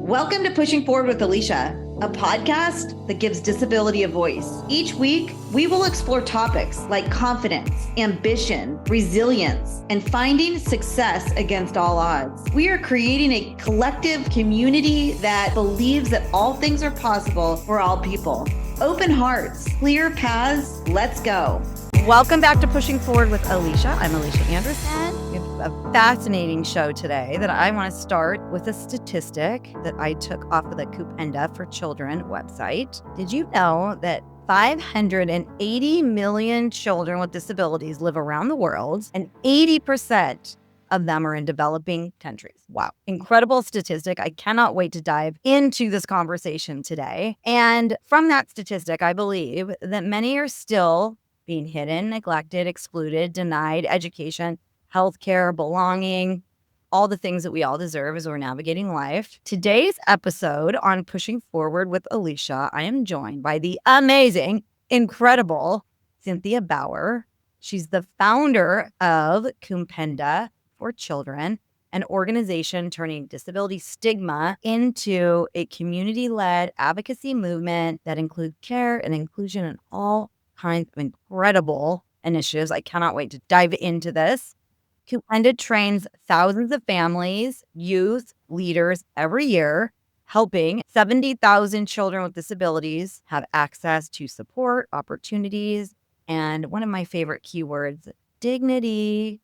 Welcome to Pushing Forward with Alycia, a podcast that gives disability a voice. Each week, we will explore topics like confidence, ambition, resilience, and finding success against all odds. We are creating a collective community that believes that all things are possible for all people. Open hearts, clear paths, let's go. Welcome back to Pushing Forward with Alycia. I'm Alycia Anderson. We have a fascinating show today that I want to start with a statistic that I took off of the Kupenda for Children website. Did you know that 580 million children with disabilities live around the world, and 80% of them are in developing countries? Wow. Incredible statistic. I cannot wait to dive into this conversation today. And from that statistic, I believe that many are still being hidden, neglected, excluded, denied education, healthcare, belonging, all the things that we all deserve as we're navigating life. Today's episode on Pushing Forward with Alycia, I am joined by the amazing, incredible Cynthia Bauer. She's the founder of Kupenda for Children, an organization turning disability stigma into a community-led advocacy movement that includes care and inclusion in all kinds of incredible initiatives. I cannot wait to dive into this. Kupenda trains thousands of families, youth, leaders every year, helping 70,000 children with disabilities have access to support, opportunities, and one of my favorite keywords, dignity.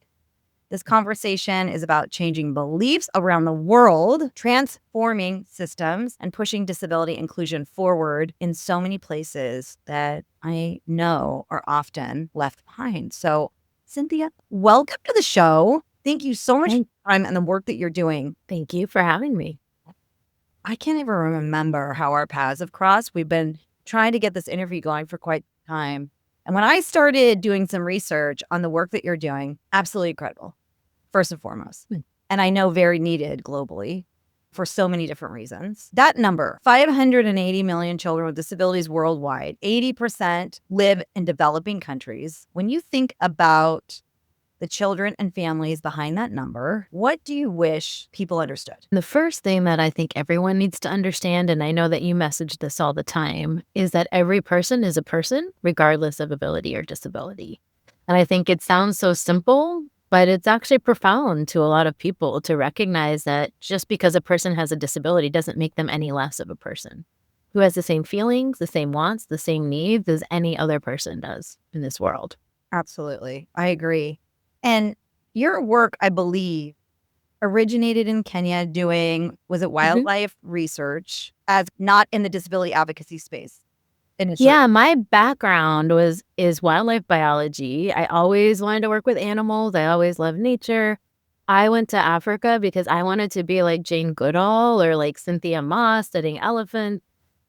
This conversation is about changing beliefs around the world, transforming systems, and pushing disability inclusion forward in so many places that I know are often left behind. So, Cynthia, welcome to the show. Thank you so much for your time and the work that you're doing. Thank you for having me. I can't even remember how our paths have crossed. We've been trying to get this interview going for quite some time. And when I started doing some research on the work that you're doing, absolutely incredible. First and foremost. And I know very needed globally for so many different reasons. That number, 580 million children with disabilities worldwide, 80% live in developing countries. When you think about the children and families behind that number, what do you wish people understood? The first thing that I think everyone needs to understand, and I know that you message this all the time, is that every person is a person, regardless of ability or disability. And I think it sounds so simple, but it's actually profound to a lot of people to recognize that just because a person has a disability doesn't make them any less of a person who has the same feelings, the same wants, the same needs as any other person does in this world. Absolutely. I agree. And your work, I believe, originated in Kenya doing, was it wildlife research, as not in the disability advocacy space? Initially. Yeah, my background is wildlife biology. I always wanted to work with animals. I always loved nature. I went to Africa because I wanted to be like Jane Goodall or like Cynthia Moss studying elephants.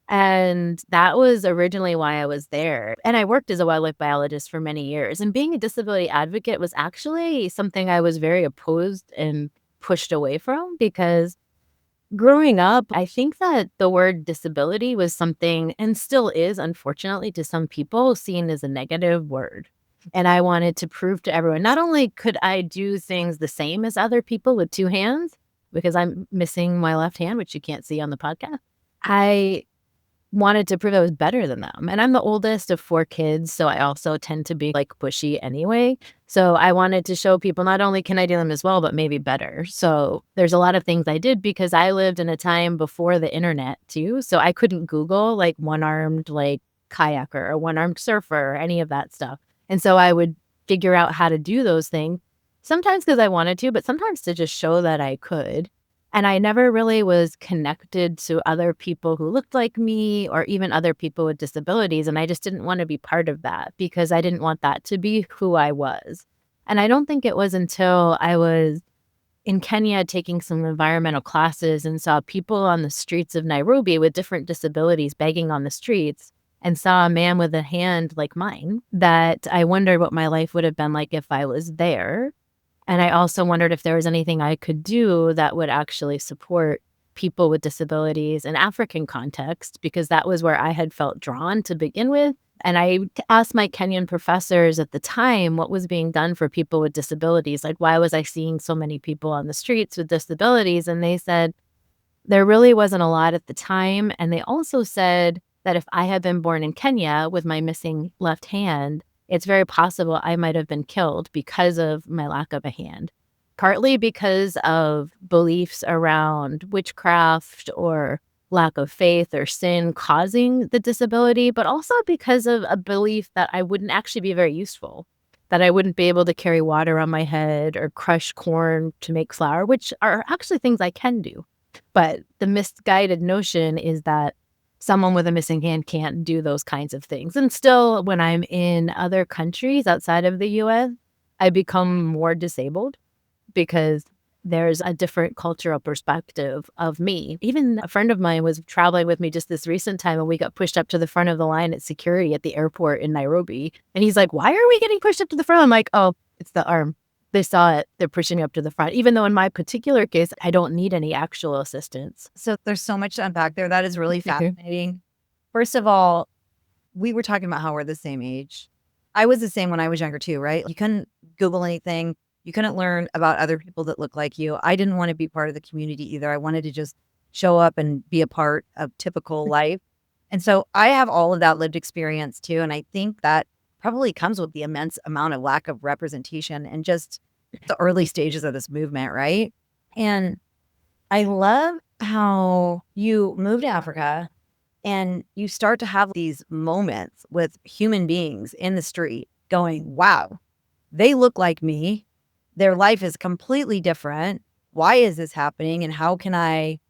And that was originally why I was there. And I worked as a wildlife biologist for many years. And being a disability advocate was actually something I was very opposed and pushed away from because growing up, I think that the word disability was something, and still is, unfortunately, to some people, seen as a negative word. And I wanted to prove to everyone, not only could I do things the same as other people with two hands, because I'm missing my left hand, which you can't see on the podcast, I wanted to prove I was better than them. And I'm the oldest of 4 kids, so I also tend to be like pushy anyway. So I wanted to show people not only can I do them as well, but maybe better. So there's a lot of things I did because I lived in a time before the internet too. So I couldn't Google like one-armed like kayaker or one-armed surfer or any of that stuff. And so I would figure out how to do those things, sometimes because I wanted to, but sometimes to just show that I could. And I never really was connected to other people who looked like me or even other people with disabilities. And I just didn't want to be part of that because I didn't want that to be who I was. And I don't think it was until I was in Kenya taking some environmental classes and saw people on the streets of Nairobi with different disabilities begging on the streets and saw a man with a hand like mine that I wondered what my life would have been like if I was there. And I also wondered if there was anything I could do that would actually support people with disabilities in African context, because that was where I had felt drawn to begin with. And I asked my Kenyan professors at the time what was being done for people with disabilities. Like, why was I seeing so many people on the streets with disabilities? And they said, there really wasn't a lot at the time. And they also said that if I had been born in Kenya with my missing left hand, it's very possible I might have been killed because of my lack of a hand, partly because of beliefs around witchcraft or lack of faith or sin causing the disability, but also because of a belief that I wouldn't actually be very useful, that I wouldn't be able to carry water on my head or crush corn to make flour, which are actually things I can do. But the misguided notion is that someone with a missing hand can't do those kinds of things. And still, when I'm in other countries outside of the US, I become more disabled because there's a different cultural perspective of me. Even a friend of mine was traveling with me just this recent time, and we got pushed up to the front of the line at security at the airport in Nairobi. And he's like, "Why are we getting pushed up to the front?" I'm like, "Oh, it's the arm. They saw it. They're pushing me up to the front." Even though in my particular case, I don't need any actual assistance. So there's so much to unpack there. That is really fascinating. First of all, we were talking about how we're the same age. I was the same when I was younger too, right? You couldn't Google anything. You couldn't learn about other people that look like you. I didn't want to be part of the community either. I wanted to just show up and be a part of typical life. And so I have all of that lived experience too. And I think that probably comes with the immense amount of lack of representation and just the early stages of this movement, right? And I love how you move to Africa and you start to have these moments with human beings in the street going, wow, they look like me. Their life is completely different. Why is this happening? And how can I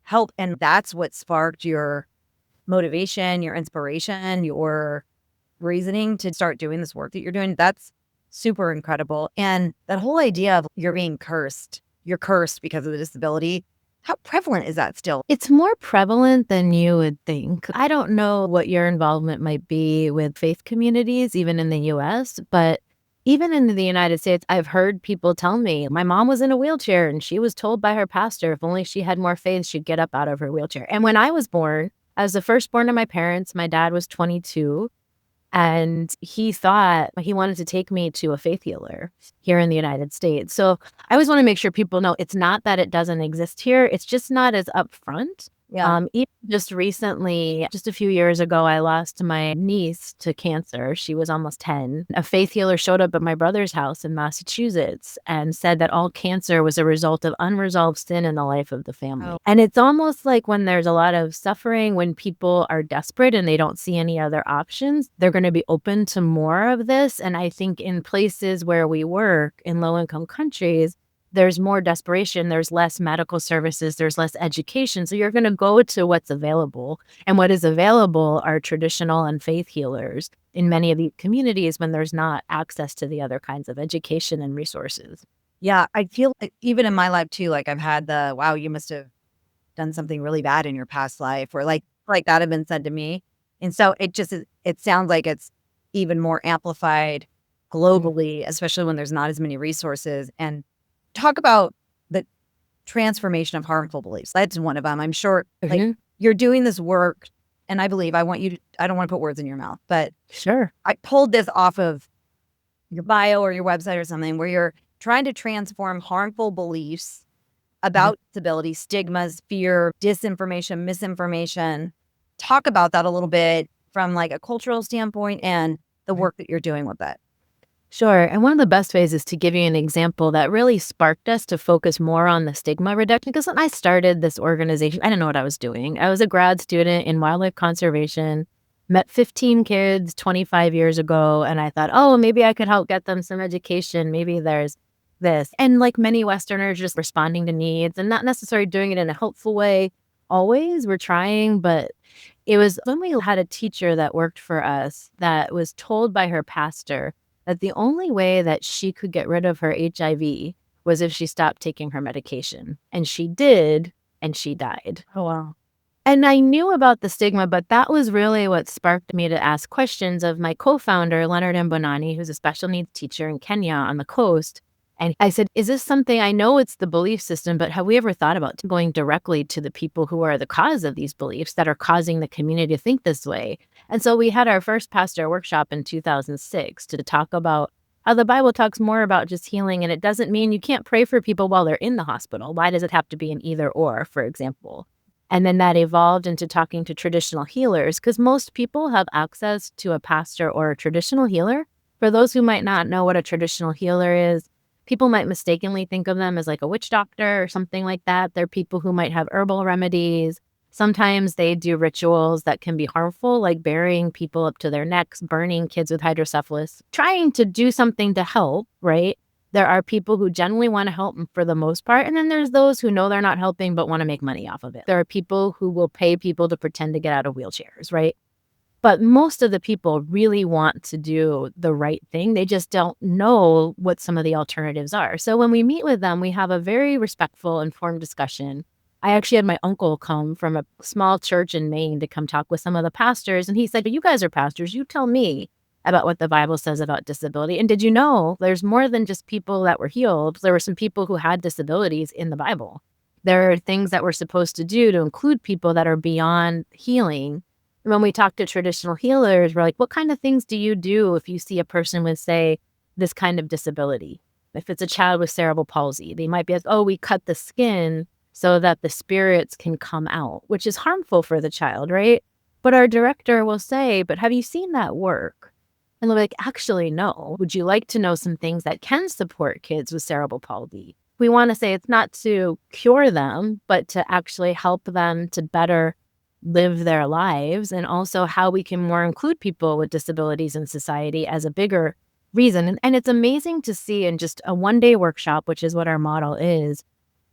help? And that's what sparked your motivation, your inspiration, your reasoning to start doing this work that you're doing. That's super incredible. And that whole idea of you're being cursed, you're cursed because of the disability. How prevalent is that still? It's more prevalent than you would think. I don't know what your involvement might be with faith communities, even in the US, but even in the United States, I've heard people tell me, my mom was in a wheelchair and she was told by her pastor, if only she had more faith, she'd get up out of her wheelchair. And when I was born, I was the firstborn of my parents. My dad was 22. And he thought he wanted to take me to a faith healer here in the United States. So I always want to make sure people know it's not that it doesn't exist here. It's just not as upfront. Yeah. Even just recently, just a few years ago, I lost my niece to cancer. She was almost 10. A faith healer showed up at my brother's house in Massachusetts and said that all cancer was a result of unresolved sin in the life of the family. Oh. And it's almost like when there's a lot of suffering, when people are desperate and they don't see any other options, they're going to be open to more of this. And I think in places where we work in low-income countries, there's more desperation, there's less medical services, there's less education. So you're going to go to what's available. And what is available are traditional and faith healers in many of the communities when there's not access to the other kinds of education and resources. Yeah, I feel like even in my life too, like I've had the, wow, you must have done something really bad in your past life, or like that have been said to me. And so it sounds like it's even more amplified globally, especially when there's not as many resources. And talk about the transformation of harmful beliefs. That's one of them. I'm sure like you're doing this work, and I don't want to put words in your mouth, but Sure. I pulled this off of your bio or your website or something where you're trying to transform harmful beliefs about disability, stigmas, fear, disinformation, misinformation. Talk about that a little bit from like a cultural standpoint and the work that you're doing with it. Sure. And one of the best ways is to give you an example that really sparked us to focus more on the stigma reduction. Because when I started this organization, I didn't know what I was doing. I was a grad student in wildlife conservation, met 15 kids 25 years ago, and I thought, oh, maybe I could help get them some education. Maybe there's this. And like many Westerners, just responding to needs and not necessarily doing it in a helpful way. Always we're trying, but it was when we had a teacher that worked for us that was told by her pastor that the only way that she could get rid of her HIV was if she stopped taking her medication. And she did, and she died. Oh, wow. And I knew about the stigma, but that was really what sparked me to ask questions of my co-founder, Leonard Mbonani, who's a special needs teacher in Kenya on the coast. And I said, is this something, I know it's the belief system, but have we ever thought about going directly to the people who are the cause of these beliefs that are causing the community to think this way? And so we had our first pastor workshop in 2006 to talk about how the Bible talks more about just healing, and it doesn't mean you can't pray for people while they're in the hospital. Why does it have to be an either or, for example? And then that evolved into talking to traditional healers, because most people have access to a pastor or a traditional healer. For those who might not know what a traditional healer is, people might mistakenly think of them as like a witch doctor or something like that. They're people who might have herbal remedies. Sometimes they do rituals that can be harmful, like burying people up to their necks, burning kids with hydrocephalus, trying to do something to help, right? There are people who genuinely want to help for the most part. And then there's those who know they're not helping but want to make money off of it. There are people who will pay people to pretend to get out of wheelchairs, right? But most of the people really want to do the right thing. They just don't know what some of the alternatives are. So when we meet with them, we have a very respectful, informed discussion. I actually had my uncle come from a small church in Maine to come talk with some of the pastors. And he said, you guys are pastors. You tell me about what the Bible says about disability. And did you know there's more than just people that were healed? There were some people who had disabilities in the Bible. There are things that we're supposed to do to include people that are beyond healing. When we talk to traditional healers, we're like, what kind of things do you do if you see a person with, say, this kind of disability? If it's a child with cerebral palsy, they might be like, oh, we cut the skin so that the spirits can come out, which is harmful for the child, right? But our director will say, but have you seen that work? And they're like, actually, no. Would you like to know some things that can support kids with cerebral palsy? We want to say it's not to cure them, but to actually help them to better live their lives, and also how we can more include people with disabilities in society as a bigger reason. And it's amazing to see in just a one-day workshop, which is what our model is,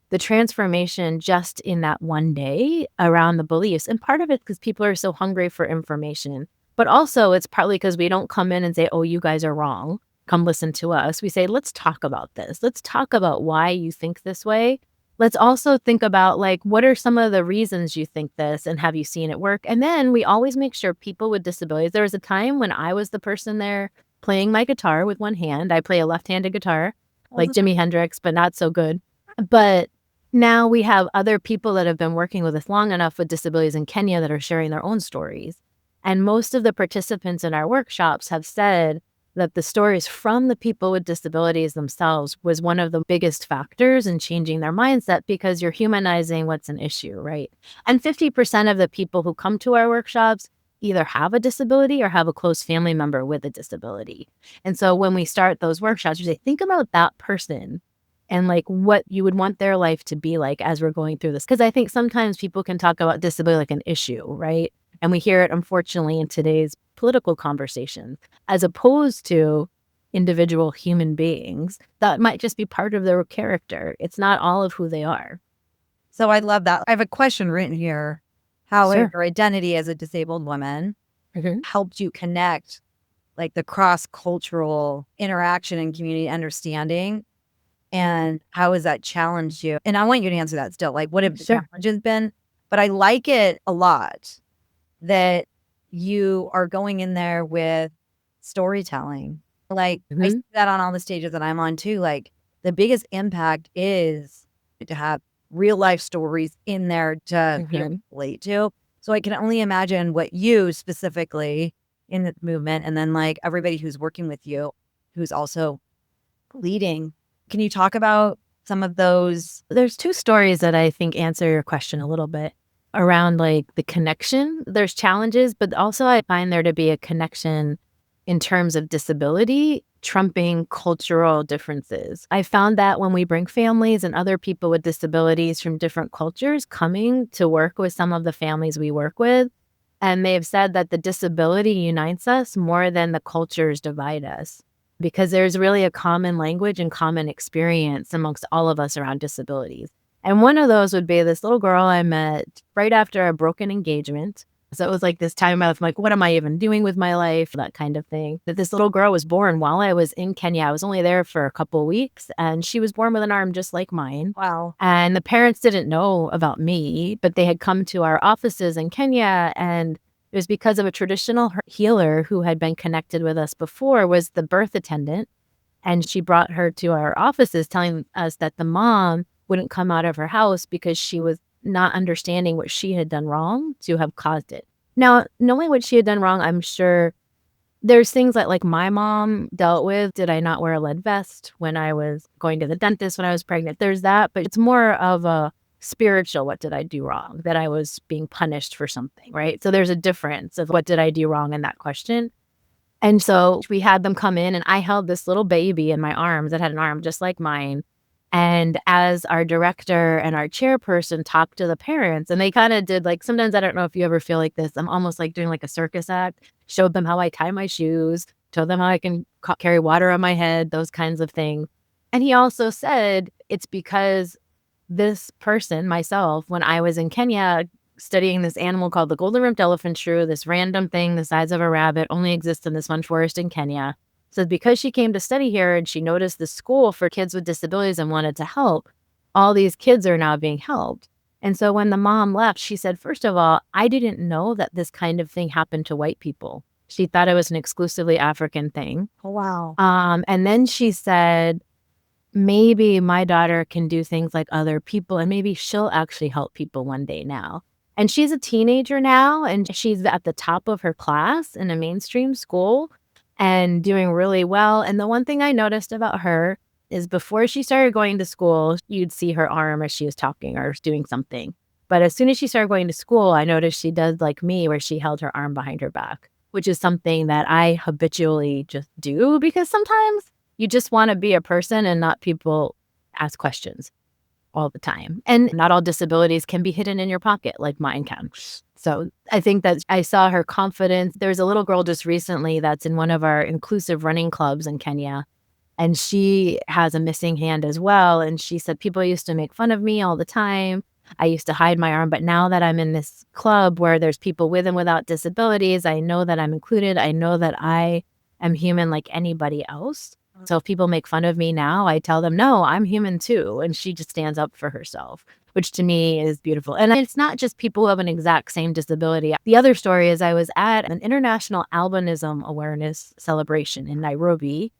the transformation just in that one day around the beliefs. And part of it because people are so hungry for information, but also it's partly because we don't come in and say, oh, you guys are wrong. Come listen to us. We say, let's talk about this. Let's talk about why you think this way. Let's also think about, like, what are some of the reasons you think this, and have you seen it work? And then we always make sure people with disabilities, there was a time when I was the person there playing my guitar with one hand. I play a left-handed guitar, like Jimi Hendrix, but not so good. But now we have other people that have been working with us long enough with disabilities in Kenya that are sharing their own stories. And most of the participants in our workshops have said that the stories from the people with disabilities themselves was one of the biggest factors in changing their mindset, because you're humanizing what's an issue, right? And 50% of the people who come to our workshops either have a disability or have a close family member with a disability. And so when we start those workshops, we say, think about that person and like what you would want their life to be like as we're going through this. Because I think sometimes people can talk about disability like an issue, right? And we hear it, unfortunately, in today's political conversation, as opposed to individual human beings that might just be part of their character. It's not all of who they are. So I love that. I have a question written here. How Sure. your identity as a disabled woman Mm-hmm. helped you connect like the cross-cultural interaction and community understanding, and how has that challenged you? And I want you to answer that still. Like, what have the Sure. challenges been? But I like it a lot that you are going in there with storytelling. Like, I see that on all the stages that I'm on too. Like, the biggest impact is to have real life stories in there to be able to relate to. So I can only imagine what you specifically in the movement, and then like everybody who's working with you, who's also leading. Can you talk about some of those? There's two stories that I think answer your question a little bit around like the connection. There's challenges, but also I find there to be a connection in terms of disability trumping cultural differences. I found that when we bring families and other people with disabilities from different cultures coming to work with some of the families we work with, and they've said that the disability unites us more than the cultures divide us, because there's really a common language and common experience amongst all of us around disabilities. And one of those would be this little girl I met right after a broken engagement. So it was like this time in my life, I'm like, what am I even doing with my life? That kind of thing. That this little girl was born while I was in Kenya. I was only there for a couple of weeks, and she was born with an arm just like mine. Wow. And the parents didn't know about me, but they had come to our offices in Kenya, and it was because of a traditional healer who had been connected with us before, was the birth attendant. And she brought her to our offices telling us that the mom wouldn't come out of her house because she was not understanding what she had done wrong to have caused it. Now, knowing what she had done wrong, I'm sure there's things that like my mom dealt with. Did I not wear a lead vest when I was going to the dentist when I was pregnant? There's that, but it's more of a spiritual, what did I do wrong? That I was being punished for something, right? So there's a difference of what did I do wrong in that question. And so we had them come in and I held this little baby in my arms that had an arm just like mine. And as our director and our chairperson talked to the parents, and they kind of did like, sometimes I don't know if you ever feel like this. I'm almost like doing like a circus act, showed them how I tie my shoes, told them how I can carry water on my head, those kinds of things. And he also said, it's because this person, myself, when I was in Kenya studying this animal called the golden rumped elephant shrew, this random thing the size of a rabbit, only exists in this one forest in Kenya. So because she came to study here and she noticed the school for kids with disabilities and wanted to help, all these kids are now being helped. And so when the mom left, she said, first of all, I didn't know that this kind of thing happened to white people. She thought it was an exclusively African thing. Oh, wow. And then she said, maybe my daughter can do things like other people and maybe she'll actually help people one day now. And she's a teenager now and she's at the top of her class in a mainstream school and doing really well. And the one thing I noticed about her is before she started going to school, you'd see her arm as she was talking or doing something. But as soon as she started going to school, I noticed she does like me where she held her arm behind her back, which is something that I habitually just do because sometimes you just want to be a person and not people ask questions all the time. And not all disabilities can be hidden in your pocket like mine can. So I think that I saw her confidence. There's a little girl just recently that's in one of our inclusive running clubs in Kenya, and she has a missing hand as well. And she said, people used to make fun of me all the time. I used to hide my arm, but now that I'm in this club where there's people with and without disabilities, I know that I'm included. I know that I am human like anybody else. So if people make fun of me now, I tell them, no, I'm human too. And she just stands up for herself, which to me is beautiful. And it's not just people who have an exact same disability. The other story is I was at an international albinism awareness celebration in Nairobi.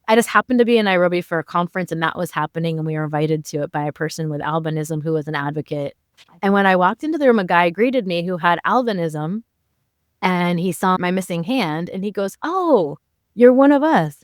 I just happened to be in Nairobi for a conference and that was happening. And we were invited to it by a person with albinism who was an advocate. And when I walked into the room, a guy greeted me who had albinism and he saw my missing hand and he goes, oh, you're one of us.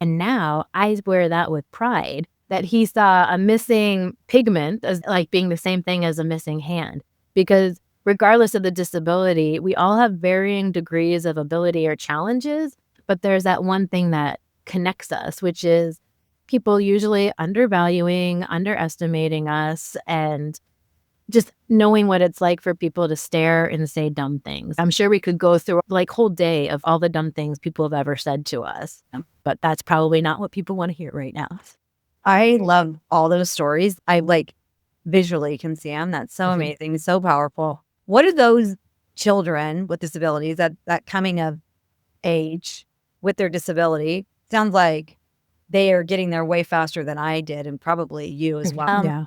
And now I wear that with pride that he saw a missing pigment as like being the same thing as a missing hand. Because regardless of the disability, we all have varying degrees of ability or challenges. But there's that one thing that connects us, which is people usually undervaluing, underestimating us, and just knowing what it's like for people to stare and say dumb things. I'm sure we could go through like whole day of all the dumb things people have ever said to us, but that's probably not what people want to hear right now. I love all those stories. I like visually can see them. That's so amazing, so powerful. What do those children with disabilities, that coming of age with their disability, sounds like they are getting there way faster than I did and probably you as well. Yeah.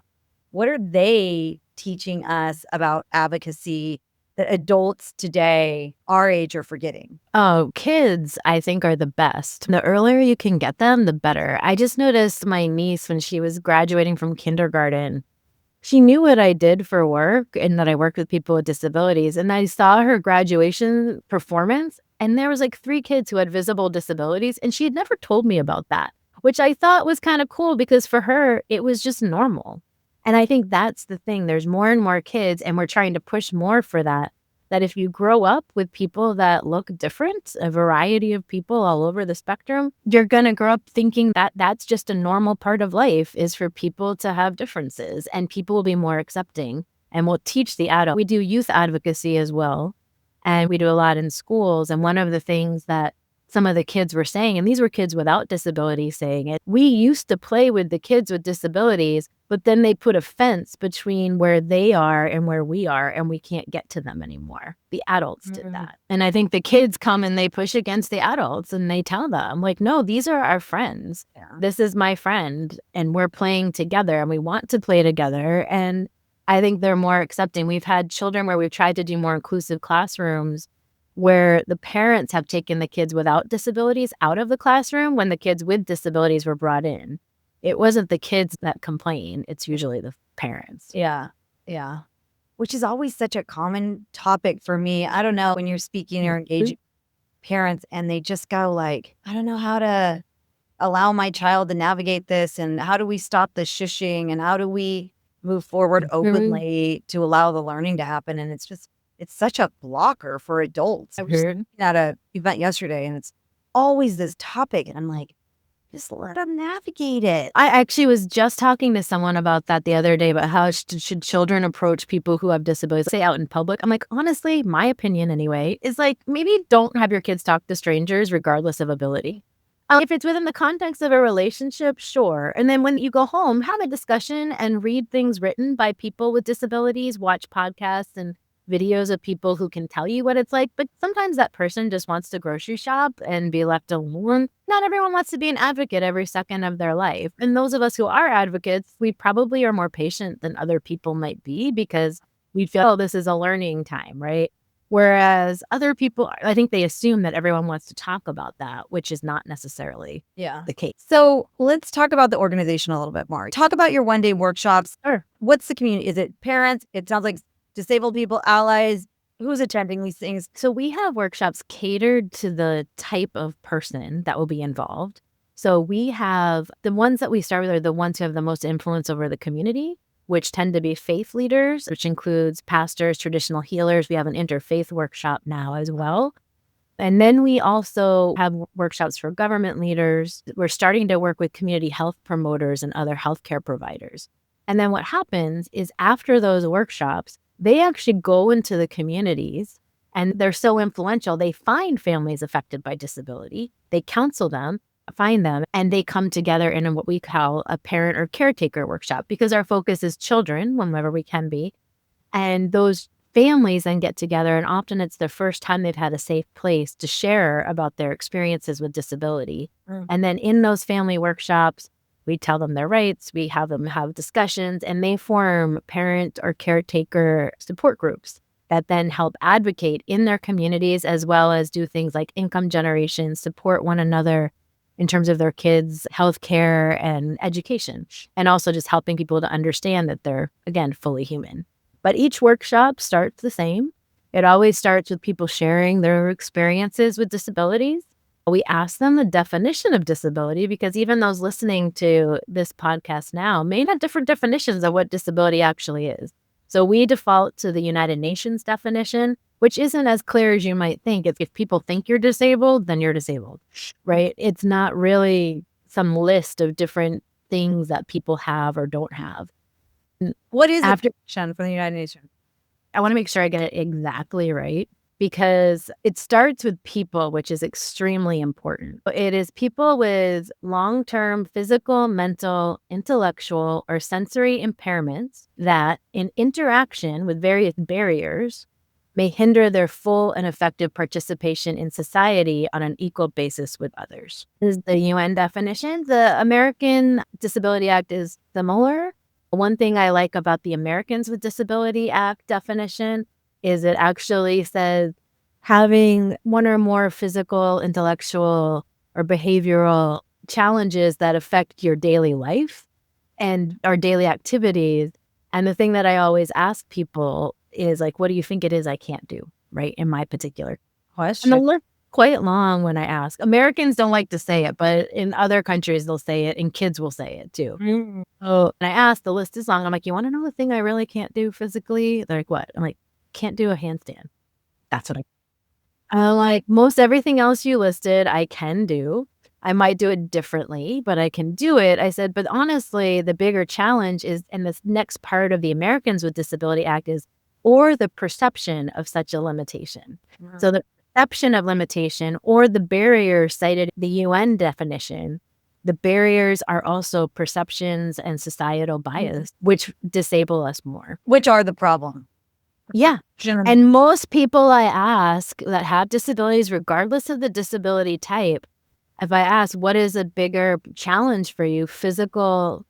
What are they teaching us about advocacy that adults today, our age, are forgetting? Oh, kids, I think, are the best. The earlier you can get them, the better. I just noticed my niece when she was graduating from kindergarten, she knew what I did for work and that I worked with people with disabilities. And I saw her graduation performance and there was like 3 kids who had visible disabilities. And she had never told me about that, which I thought was kind of cool because for her, it was just normal. And I think that's the thing. There's more and more kids, and we're trying to push more for that if you grow up with people that look different, a variety of people all over the spectrum, you're going to grow up thinking that that's just a normal part of life is for people to have differences, and people will be more accepting and we'll teach the adult. We do youth advocacy as well, and we do a lot in schools. And one of the things that some of the kids were saying, and these were kids without disabilities saying it, we used to play with the kids with disabilities, but then they put a fence between where they are and where we are, and we can't get to them anymore. The adults did that. And I think the kids come and they push against the adults and they tell them, like, no, these are our friends. Yeah. This is my friend, and we're playing together, and we want to play together. And I think they're more accepting. We've had children where we've tried to do more inclusive classrooms where the parents have taken the kids without disabilities out of the classroom when the kids with disabilities were brought in. It wasn't the kids that complain. It's usually the parents. Yeah. Yeah. Which is always such a common topic for me. I don't know when you're speaking or engaging. parents and they just go like, I don't know how to allow my child to navigate this, and how do we stop the shushing, and how do we move forward openly to allow the learning to happen. And it's such a blocker for adults. I was at a event yesterday and it's always this topic, and I'm like, just let them navigate it. I actually was just talking to someone about that the other day, about how should children approach people who have disabilities, say out in public. I'm like, honestly, my opinion anyway, is like, maybe don't have your kids talk to strangers regardless of ability. If it's within the context of a relationship, sure. And then when you go home, have a discussion and read things written by people with disabilities, watch podcasts and videos of people who can tell you what it's like. But sometimes that person just wants to grocery shop and be left alone. Not everyone wants to be an advocate every second of their life. And those of us who are advocates, we probably are more patient than other people might be, because we feel, oh, this is a learning time, right? Whereas other people, I think they assume that everyone wants to talk about that, which is not necessarily the case. So let's talk about the organization a little bit more. Talk about your one-day workshops. Sure. What's the community? Is it parents? It sounds like disabled people, allies. Who's attending these things? So we have workshops catered to the type of person that will be involved. So we have the ones that we start with are the ones who have the most influence over the community, which tend to be faith leaders, which includes pastors, traditional healers. We have an interfaith workshop now as well. And then we also have workshops for government leaders. We're starting to work with community health promoters and other healthcare providers. And then what happens is after those workshops, they actually go into the communities, and they're so influential. They find families affected by disability. They counsel them, find them, and they come together in what we call a parent or caretaker workshop, because our focus is children whenever we can be. And those families then get together, and often it's the first time they've had a safe place to share about their experiences with disability. And then in those family workshops, we tell them their rights, we have them have discussions, and they form parent or caretaker support groups that then help advocate in their communities, as well as do things like income generation, support one another in terms of their kids' healthcare and education, and also just helping people to understand that they're, again, fully human. But each workshop starts the same. It always starts with people sharing their experiences with disabilities. We ask them the definition of disability, because even those listening to this podcast now may have different definitions of what disability actually is. So we default to the United Nations definition, which isn't as clear as you might think. If people think you're disabled, then you're disabled, right? It's not really some list of different things that people have or don't have. What is the definition from the United Nations? I want to make sure I get it exactly right, because it starts with people, which is extremely important. It is people with long-term physical, mental, intellectual, or sensory impairments that, in interaction with various barriers, may hinder their full and effective participation in society on an equal basis with others. This is the UN definition. The American Disability Act is similar. One thing I like about the Americans with Disability Act definition is it actually says having one or more physical, intellectual, or behavioral challenges that affect your daily life and our daily activities. And the thing that I always ask people is like, what do you think it is I can't do, right, in my particular question? And the list is quite long when I ask. Americans don't like to say it, but in other countries they'll say it, and kids will say it too. Oh, and I ask, the list is long. I'm like, you want to know the thing I really can't do physically? They're like, what? I'm like, can't do a handstand. That's what I'm like, most everything else you listed, I can do. I might do it differently, but I can do it. I said, but honestly, the bigger challenge is, and this next part of the Americans with Disability Act is, or the perception of such a limitation. So the perception of limitation or the barriers cited in the UN definition, the barriers are also perceptions and societal bias, which disable us more. Which are the problem. Yeah. And most people I ask that have disabilities, regardless of the disability type, if I ask, what is a bigger challenge for you, physical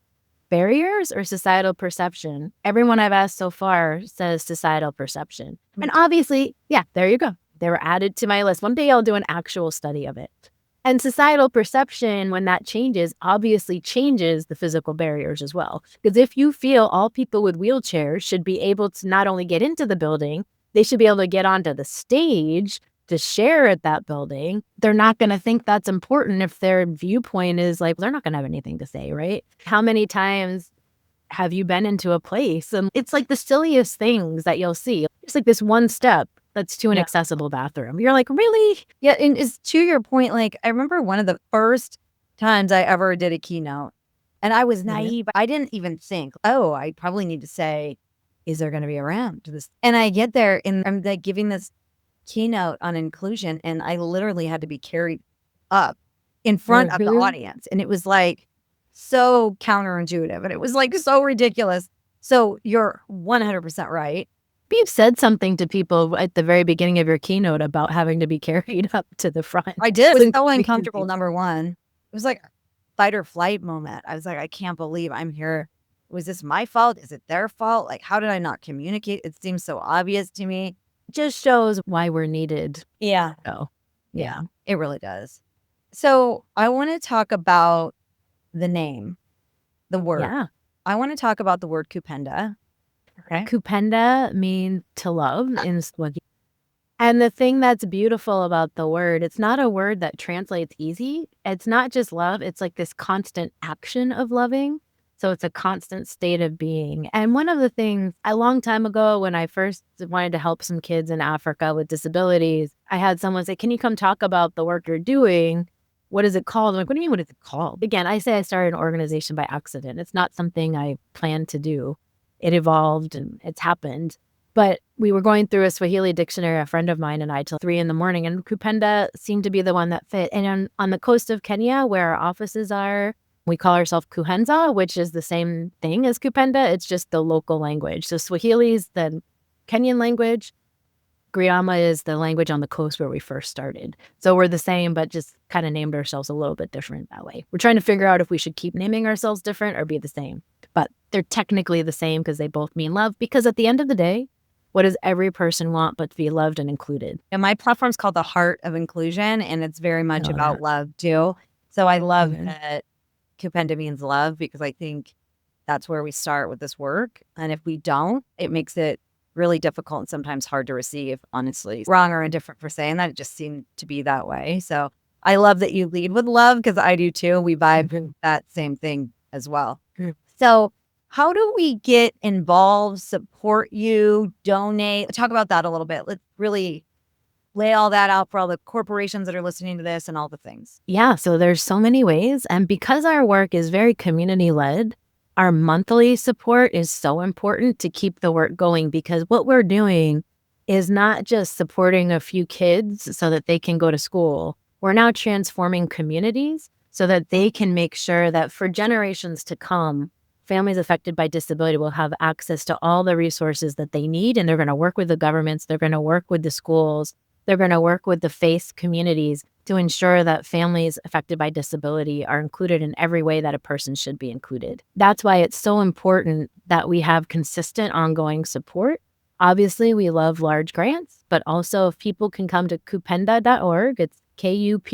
barriers or societal perception? Everyone I've asked so far says societal perception. And obviously, yeah, there you go. They were added to my list. One day I'll do an actual study of it. And societal perception, when that changes, obviously changes the physical barriers as well. Because if you feel all people with wheelchairs should be able to not only get into the building, they should be able to get onto the stage, to share at that building, they're not going to think that's important if their viewpoint is like, they're not going to have anything to say, right? How many times have you been into a place and it's like the silliest things that you'll see? It's like this one step that's to an accessible bathroom. You're like, really? Yeah. And it's to your point, like I remember one of the first times I ever did a keynote and I was naive. I didn't even think, oh, I probably need to say, is there going to be a ramp to this? And I get there and I'm like giving this keynote on inclusion and I literally had to be carried up in front of the audience. And it was like so counterintuitive and it was like so ridiculous. So you're 100% right. You've said something to people at the very beginning of your keynote about having to be carried up to the front. I did. It was so uncomfortable, number one. It was like a fight or flight moment. I was like, I can't believe I'm here. Was this my fault? Is it their fault? Like, how did I not communicate? It seems so obvious to me. It just shows why we're needed. Yeah. Oh, yeah. It really does. So I want to talk about the name, the word. Yeah. I want to talk about the word Kupenda. Okay. Kupenda means to love in Swahili. And the thing that's beautiful about the word, it's not a word that translates easy. It's not just love. It's like this constant action of loving. So it's a constant state of being. And one of the things a long time ago when I first wanted to help some kids in Africa with disabilities, I had someone say, can you come talk about the work you're doing? What is it called? I'm like, what do you mean, what is it called? Again, I say I started an organization by accident. It's not something I planned to do. It evolved and it's happened. But we were going through a Swahili dictionary, a friend of mine and I, till 3 a.m. and Kupenda seemed to be the one that fit. And on the coast of Kenya, where our offices are, we call ourselves Kuhenza, which is the same thing as Kupenda. It's just the local language. So Swahili is the Kenyan language. Griama is the language on the coast where we first started. So we're the same, but just kind of named ourselves a little bit different that way. We're trying to figure out if we should keep naming ourselves different or be the same. But they're technically the same because they both mean love. Because at the end of the day, what does every person want but to be loved and included? And my platform's called the Heart of Inclusion, and it's very much about love too. So I love that Kupenda means love because I think that's where we start with this work. And if we don't, it makes it really difficult and sometimes hard to receive, honestly. Wrong or indifferent for saying that. It just seemed to be that way. So I love that you lead with love because I do too. We vibe that same thing as well. So how do we get involved, support you, donate? Talk about that a little bit. Let's really lay all that out for all the corporations that are listening to this and all the things. Yeah, so there's so many ways. And because our work is very community-led, our monthly support is so important to keep the work going because what we're doing is not just supporting a few kids so that they can go to school. We're now transforming communities so that they can make sure that for generations to come, families affected by disability will have access to all the resources that they need. And they're going to work with the governments. They're going to work with the schools. They're going to work with the faith communities to ensure that families affected by disability are included in every way that a person should be included. That's why it's so important that we have consistent ongoing support. Obviously, we love large grants, but also if people can come to kupenda.org, it's kupenda.org.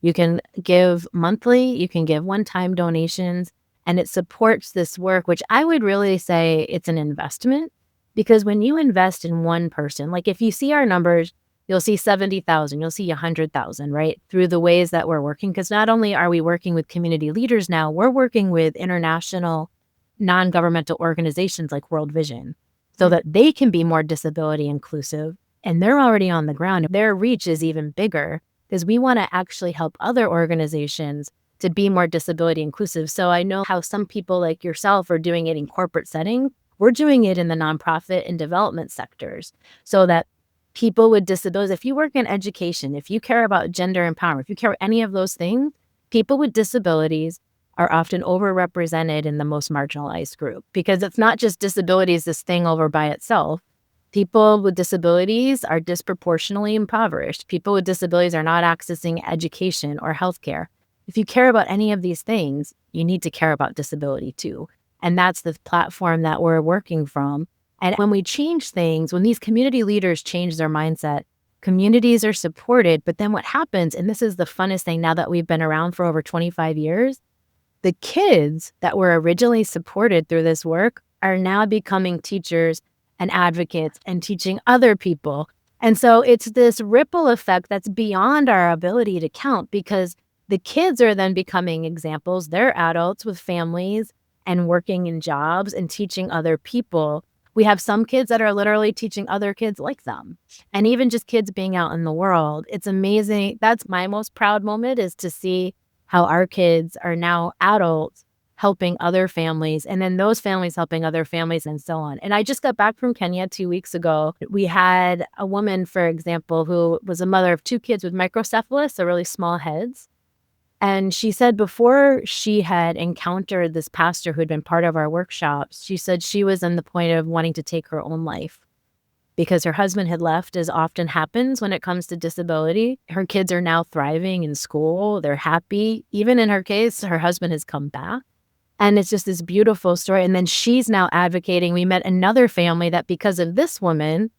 You can give monthly, you can give one-time donations, and it supports this work, which I would really say it's an investment. Because when you invest in one person, like if you see our numbers, you'll see 70,000, you'll see 100,000, right? Through the ways that we're working. Because not only are we working with community leaders now, we're working with international non-governmental organizations like World Vision so that they can be more disability inclusive. And they're already on the ground. Their reach is even bigger because we want to actually help other organizations to be more disability inclusive. So I know how some people like yourself are doing it in corporate settings. We're doing it in the nonprofit and development sectors so that people with disabilities, if you work in education, if you care about gender empowerment, if you care about any of those things, people with disabilities are often overrepresented in the most marginalized group because it's not just disabilities, this thing over by itself. People with disabilities are disproportionately impoverished. People with disabilities are not accessing education or healthcare. If you care about any of these things, you need to care about disability too. And that's the platform that we're working from. And when we change things, when these community leaders change their mindset, communities are supported. But then what happens, and this is the funnest thing now that we've been around for over 25 years, the kids that were originally supported through this work are now becoming teachers and advocates and teaching other people. And so it's this ripple effect that's beyond our ability to count, because the kids are then becoming examples. They're adults with families and working in jobs and teaching other people. We have some kids that are literally teaching other kids like them. And even just kids being out in the world. It's amazing. That's my most proud moment, is to see how our kids are now adults helping other families, and then those families helping other families, and so on. And I just got back from Kenya 2 weeks ago. We had a woman, for example, who was a mother of 2 kids with microcephalus, so really small heads. And she said before she had encountered this pastor who had been part of our workshops, she said she was on the point of wanting to take her own life because her husband had left, as often happens when it comes to disability. Her kids are now thriving in school. They're happy. Even in her case, her husband has come back. And it's just this beautiful story. And then she's now advocating. We met another family that, because of this woman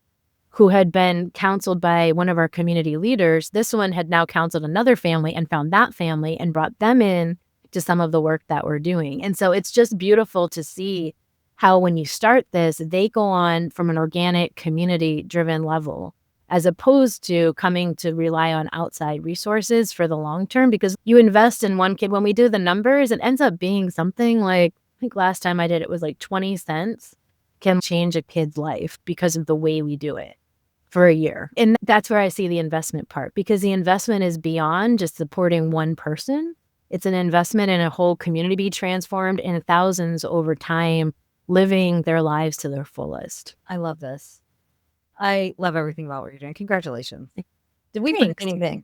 who had been counseled by one of our community leaders, this one had now counseled another family and found that family and brought them in to some of the work that we're doing. And so it's just beautiful to see how when you start this, they go on from an organic, community-driven level, as opposed to coming to rely on outside resources for the long term. Because you invest in one kid, when we do the numbers, it ends up being something like, I think last time I did it was like 20 cents can change a kid's life because of the way we do it for a year. And that's where I see the investment part, because the investment is beyond just supporting one person. It's an investment in a whole community be transformed, and thousands over time living their lives to their fullest. I love this. I love everything about what you're doing. Congratulations. Did we miss anything?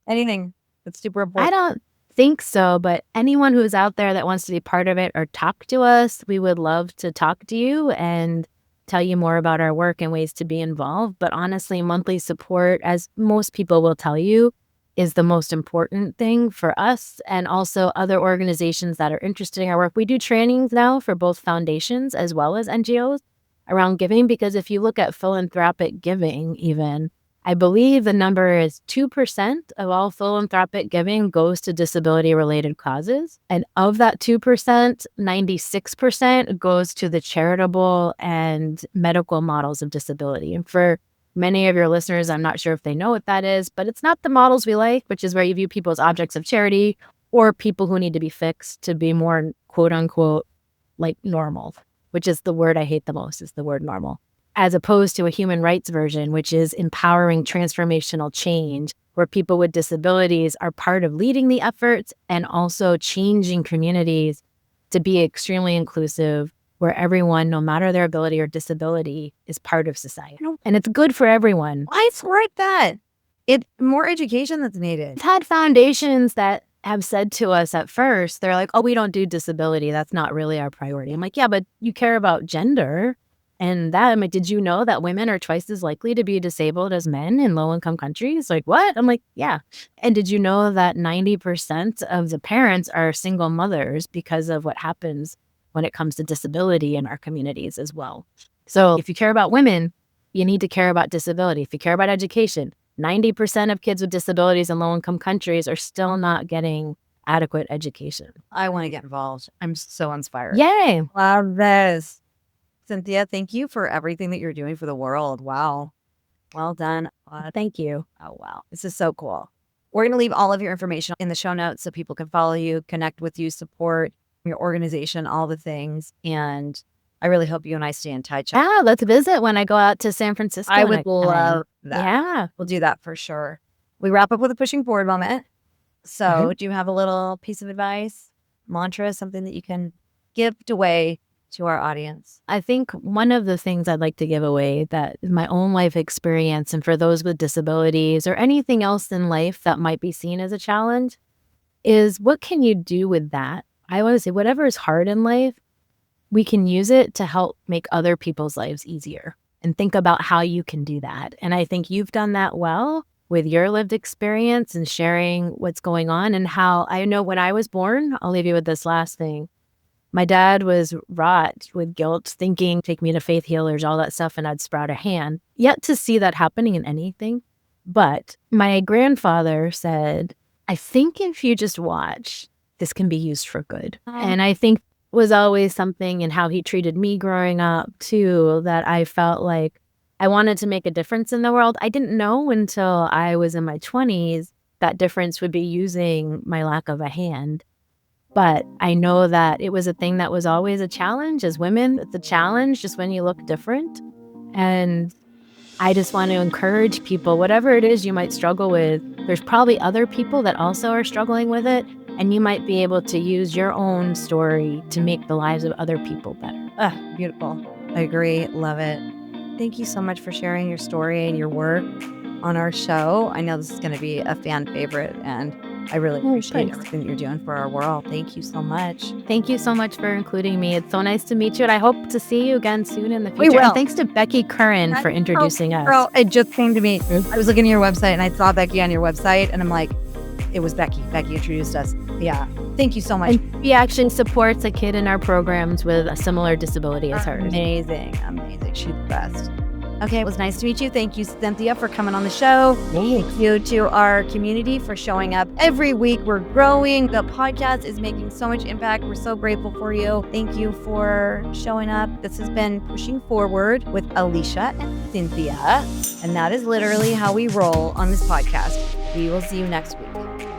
Anything that's super important? I don't think so, but anyone who's out there that wants to be part of it or talk to us, we would love to talk to you and tell you more about our work and ways to be involved. But honestly, monthly support, as most people will tell you, is the most important thing for us and also other organizations that are interested in our work. We do trainings now for both foundations as well as NGOs around giving, because if you look at philanthropic giving, even, I believe the number is 2% of all philanthropic giving goes to disability-related causes. And of that 2%, 96% goes to the charitable and medical models of disability. And for many of your listeners, I'm not sure if they know what that is, but it's not the models we like, which is where you view people as objects of charity or people who need to be fixed to be more, quote unquote, like normal, which is the word I hate the most, is the word normal, as opposed to a human rights version, which is empowering transformational change, where people with disabilities are part of leading the efforts and also changing communities to be extremely inclusive, where everyone, no matter their ability or disability, is part of society. And it's good for everyone. I support that. It's more education that's needed. I've had foundations that have said to us at first, they're like, oh, we don't do disability. That's not really our priority. I'm like, yeah, but you care about gender. And that, I'm like, did you know that women are twice as likely to be disabled as men in low-income countries? Like, what? I'm like, yeah. And did you know that 90% of the parents are single mothers because of what happens when it comes to disability in our communities as well? So if you care about women, you need to care about disability. If you care about education, 90% of kids with disabilities in low-income countries are still not getting adequate education. I want to get involved. I'm so inspired. Yay. Love this. Cynthia, thank you for everything that you're doing for the world. Wow. Well done. Thank you. Oh, wow. This is so cool. We're going to leave all of your information in the show notes so people can follow you, connect with you, support your organization, all the things. And I really hope you and I stay in touch. Yeah, let's visit when I go out to San Francisco. I would love that. Yeah. We'll do that for sure. We wrap up with a pushing forward moment. So do you have a little piece of advice, mantra, something that you can give away to our audience? I think one of the things I'd like to give away that is my own life experience, and for those with disabilities or anything else in life that might be seen as a challenge, is what can you do with that? I want to say whatever is hard in life, we can use it to help make other people's lives easier, and think about how you can do that. And I think you've done that well with your lived experience and sharing what's going on. And how I know when I was born, I'll leave you with this last thing. My dad was wrought with guilt, thinking, take me to faith healers, all that stuff, and I'd sprout a hand. Yet to see that happening in anything. But my grandfather said, I think if you just watch, this can be used for good. And I think was always something in how he treated me growing up too, that I felt like I wanted to make a difference in the world. I didn't know until I was in my 20s that difference would be using my lack of a hand. But I know that it was a thing that was always a challenge as women. It's a challenge just when you look different. And I just want to encourage people, whatever it is you might struggle with, there's probably other people that also are struggling with it. And you might be able to use your own story to make the lives of other people better. Beautiful. I agree. Love it. Thank you so much for sharing your story and your work on our show. I know this is going to be a fan favorite, and I really appreciate everything you're doing for our world. Thank you so much. Thank you so much for including me. It's so nice to meet you, and I hope to see you again soon in the future. We will. And thanks to Becky Curran for introducing us. Girl, it just came to me. I was looking at your website, and I saw Becky on your website, and I'm like, it was Becky. Becky introduced us. Yeah. Thank you so much. And she actually supports a kid in our programs with a similar disability as hers. Amazing. She's the best. Okay, it was nice to meet you. Thank you, Cynthia, for coming on the show. Thank you to our community for showing up every week. We're growing. The podcast is making so much impact. We're so grateful for you. Thank you for showing up. This has been Pushing Forward with Alycia and Cynthia. And that is literally how we roll on this podcast. We will see you next week.